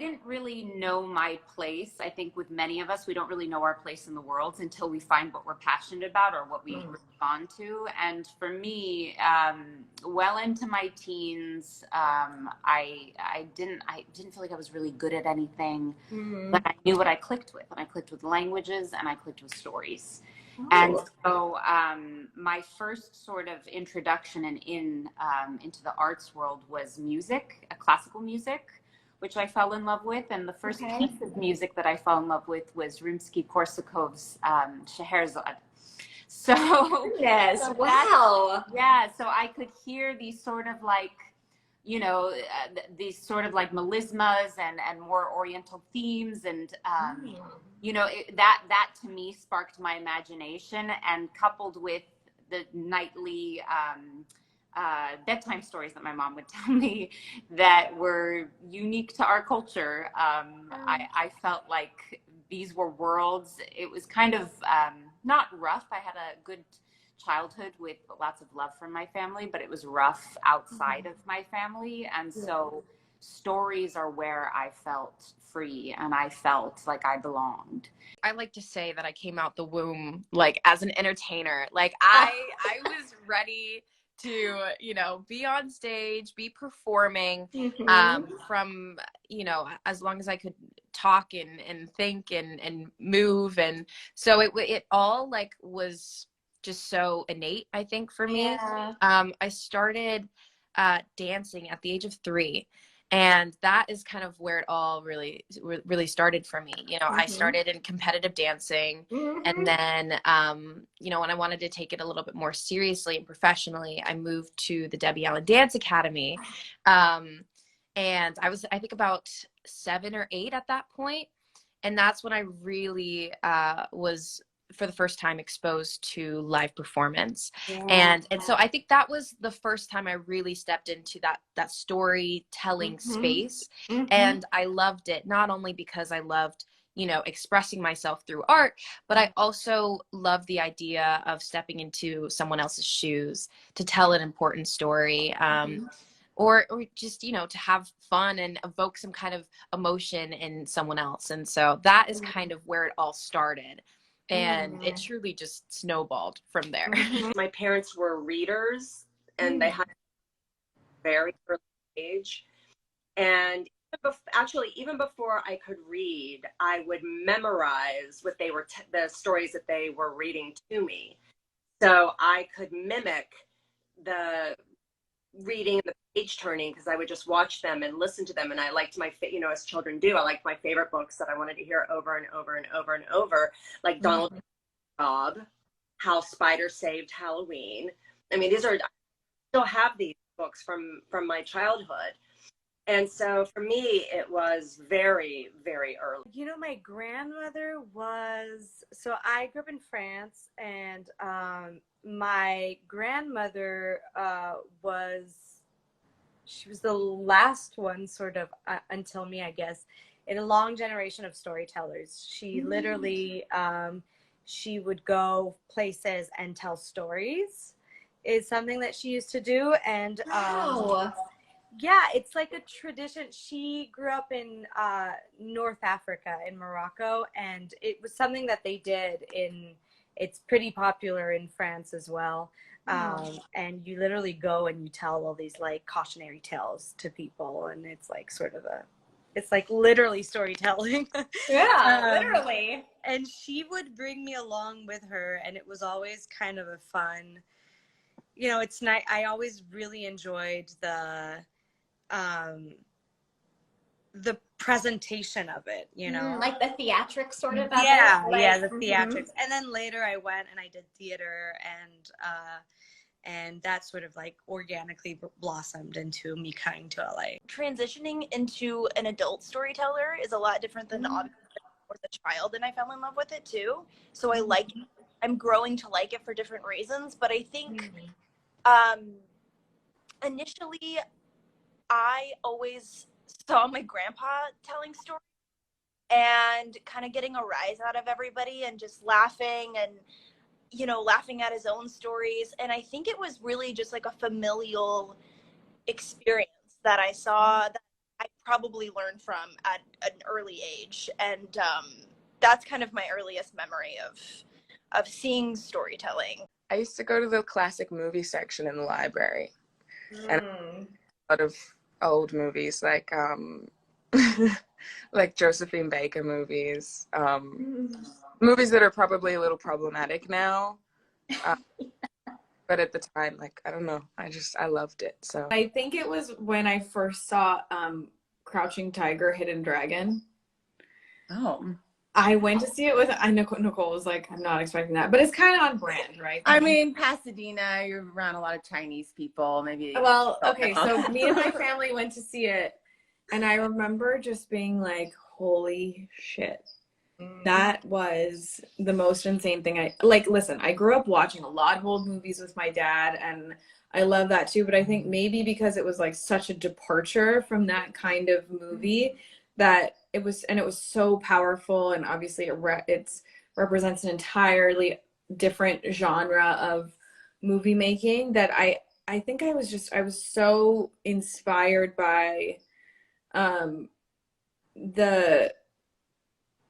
didn't really know my place. I think with many of us, we don't really know our place in the world until we find what we're passionate about or what we respond to. And for me, well into my teens, I didn't feel like I was really good at anything, but I knew what I clicked with, and I clicked with languages, and I clicked with stories. And so my first sort of introduction into the arts world was music, classical music, which I fell in love with. And the first piece of music that I fell in love with was Rimsky-Korsakov's Scheherazade. So, yes, so wow. So I could hear these sort of like, you know, these sort of like melismas and more Oriental themes. And, you know, that to me sparked my imagination, and coupled with the nightly bedtime stories that my mom would tell me that were unique to our culture. I felt like these were worlds. It was kind of not rough. I had a good childhood with lots of love from my family, but it was rough outside of my family. And so stories are where I felt free, and I felt like I belonged. I like to say that I came out the womb like as an entertainer. Like I was ready to, you know, be on stage, be performing, from, you know, as long as I could talk and think and move. And so it all like was just so innate, I think, for me. I started dancing at the age of 3. And that is kind of where it all really started for me. You know, I started in competitive dancing, and then, you know, when I wanted to take it a little bit more seriously and professionally, I moved to the Debbie Allen Dance Academy. And I was, I think, about 7 or 8 at that point. And that's when I really was, for the first time, exposed to live performance. And so I think that was the first time I really stepped into that storytelling space. And I loved it, not only because I loved, you know, expressing myself through art, but I also loved the idea of stepping into someone else's shoes to tell an important story. Or just, you know, to have fun and evoke some kind of emotion in someone else. And so that is kind of where it all started. And it truly just snowballed from there. My parents were readers, and they had a very early age. And actually, even before I could read, I would memorize what they were, the stories that they were reading to me. So I could mimic the reading and the page turning, because I would just watch them and listen to them. And I liked you know, as children do, I liked my favorite books that I wanted to hear over and over and over and over, like Donald Bob, How Spider Saved Halloween. I mean, I still have these books from my childhood. And so for me, it was very, very early. You know, my grandmother so I grew up in France, and my grandmother she was the last one, sort of, until me, I guess, in a long generation of storytellers. She literally, she would go places and tell stories, is something that she used to do. And yeah, it's like a tradition. She grew up in North Africa, in Morocco, and it was something that they did it's pretty popular in France as well. And you literally go and you tell all these like cautionary tales to people, and it's like sort of it's like literally storytelling. Literally. And she would bring me along with her, and it was always kind of a fun, you know, it's nice. I always really enjoyed the presentation of it, you know, like the theatrics sort of. The theatrics. And then later I went and I did theater, and that sort of like organically blossomed into me coming to LA. Transitioning into an adult storyteller is a lot different than obviously was a child, and I fell in love with it too. So I'm growing to like it for different reasons. But I think initially I always saw my grandpa telling stories and kind of getting a rise out of everybody and just laughing and, you know, laughing at his own stories. And I think it was really just like a familial experience that I saw that I probably learned from at an early age. And that's kind of my earliest memory of seeing storytelling. I used to go to the classic movie section in the library, and a lot of old movies like like Josephine Baker movies, movies that are probably a little problematic now, but at the time, like, I don't know, I loved it. So I think it was when I first saw Crouching Tiger, Hidden Dragon. Oh. I went to see it with Nichole was like, I'm not expecting that, but it's kind of on brand, right? I mean, Pasadena, you're around a lot of Chinese people, maybe. Well, okay, so me and my family went to see it, and I remember just being like, holy shit. That was the most insane thing. Listen, I grew up watching a lot of old movies with my dad, and I love that too, but I think maybe because it was like such a departure from that kind of movie that it was so powerful, and obviously it represents an entirely different genre of movie making that I think I was so inspired by the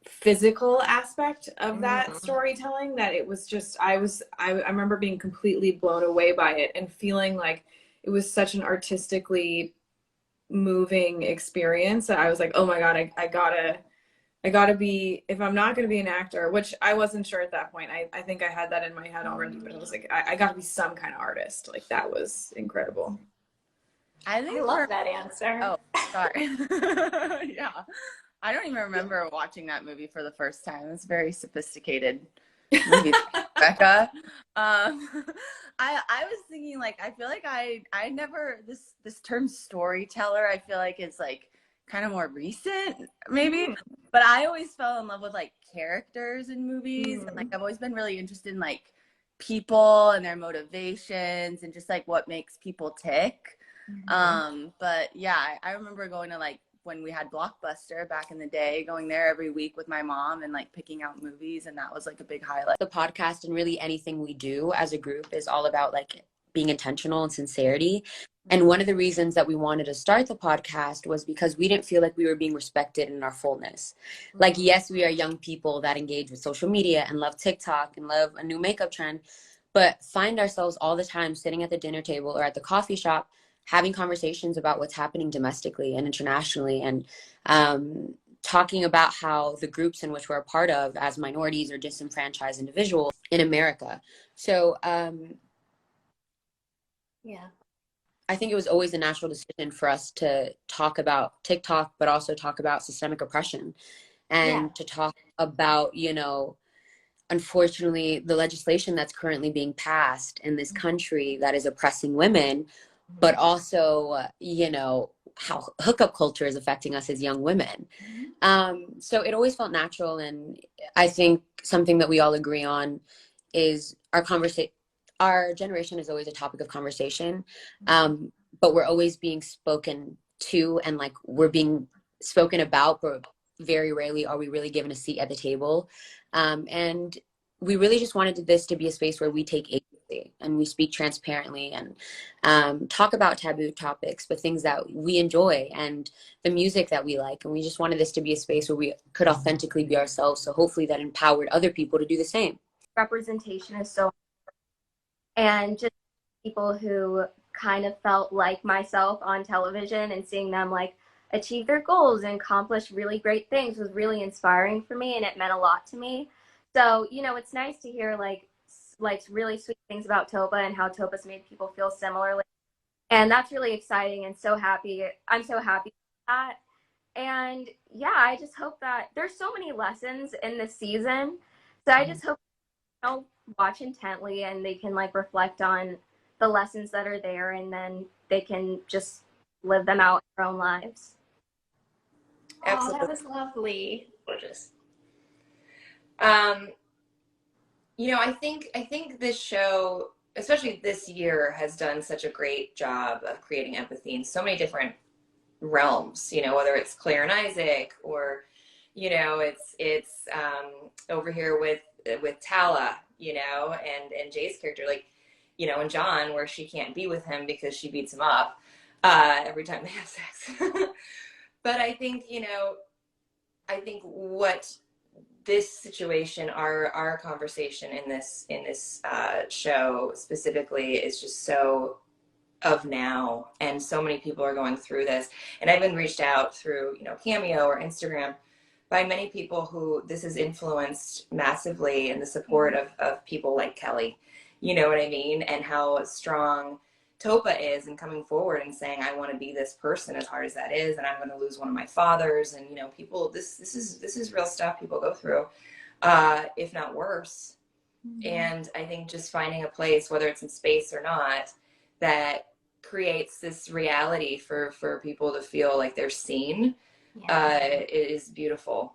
physical aspect of that storytelling that it was just I remember being completely blown away by it and feeling like it was such an artistically moving experience that I was like, oh my god, I gotta be, if I'm not gonna be an actor, which I wasn't sure at that point. I think I had that in my head already, but I was like, I gotta be some kind of artist. Like, that was incredible. I love that answer. Oh, sorry. Yeah. I don't even remember watching that movie for the first time. It was very sophisticated movie, Becca. I was thinking, like, I feel like I never, this term storyteller, I feel like is like kind of more recent, maybe. But I always fell in love with like characters in movies, and like I've always been really interested in like people and their motivations and just like what makes people tick. But yeah, I remember going to like, when we had Blockbuster back in the day, going there every week with my mom and like picking out movies, and that was like a big highlight. The podcast and really anything we do as a group is all about like being intentional and sincerity. And one of the reasons that we wanted to start the podcast was because we didn't feel like we were being respected in our fullness. Like, yes, we are young people that engage with social media and love TikTok and love a new makeup trend, but find ourselves all the time sitting at the dinner table or at the coffee shop having conversations about what's happening domestically and internationally, and talking about how the groups in which we're a part of as minorities or disenfranchised individuals in America. So Yeah. I think it was always a natural decision for us to talk about TikTok, but also talk about systemic oppression and to talk about, you know, unfortunately, the legislation that's currently being passed in this country that is oppressing women, but also, you know, how hookup culture is affecting us as young women. So it always felt natural. And I think something that we all agree on is our generation is always a topic of conversation, but we're always being spoken to, and like we're being spoken about, but very rarely are we really given a seat at the table. And we really just wanted this to be a space where we take agency and we speak transparently and talk about taboo topics, but things that we enjoy and the music that we like. And we just wanted this to be a space where we could authentically be ourselves. So hopefully that empowered other people to do the same. Representation is so, and just people who kind of felt like myself on television and seeing them like achieve their goals and accomplish really great things was really inspiring for me, and it meant a lot to me. So, you know, it's nice to hear like really sweet things about Totah and how Totah's made people feel similarly. And that's really exciting, and so happy. I'm so happy with that. And yeah, I just hope that there's so many lessons in this season. So I just hope they'll watch intently and they can like reflect on the lessons that are there, and then they can just live them out in their own lives. Oh, that was lovely. Gorgeous. You know, I think this show, especially this year, has done such a great job of creating empathy in so many different realms, you know, whether it's Claire and Isaac, or, you know, it's over here with Tala, you know, and Jay's character, like, you know, and John, where she can't be with him because she beats him up every time they have sex. But I think, you know, I think what this situation, our conversation in this show specifically, is just so of now, and so many people are going through this. And I've been reached out through, you know, Cameo or Instagram by many people who this has influenced massively in the support of people like Kelly, you know what I mean, and how strong Totah is in coming forward and saying, I want to be this person, as hard as that is, and I'm going to lose one of my fathers. And, you know, people, this is real stuff people go through, if not worse. And I think just finding a place, whether it's in space or not, that creates this reality for people to feel like they're seen, is beautiful.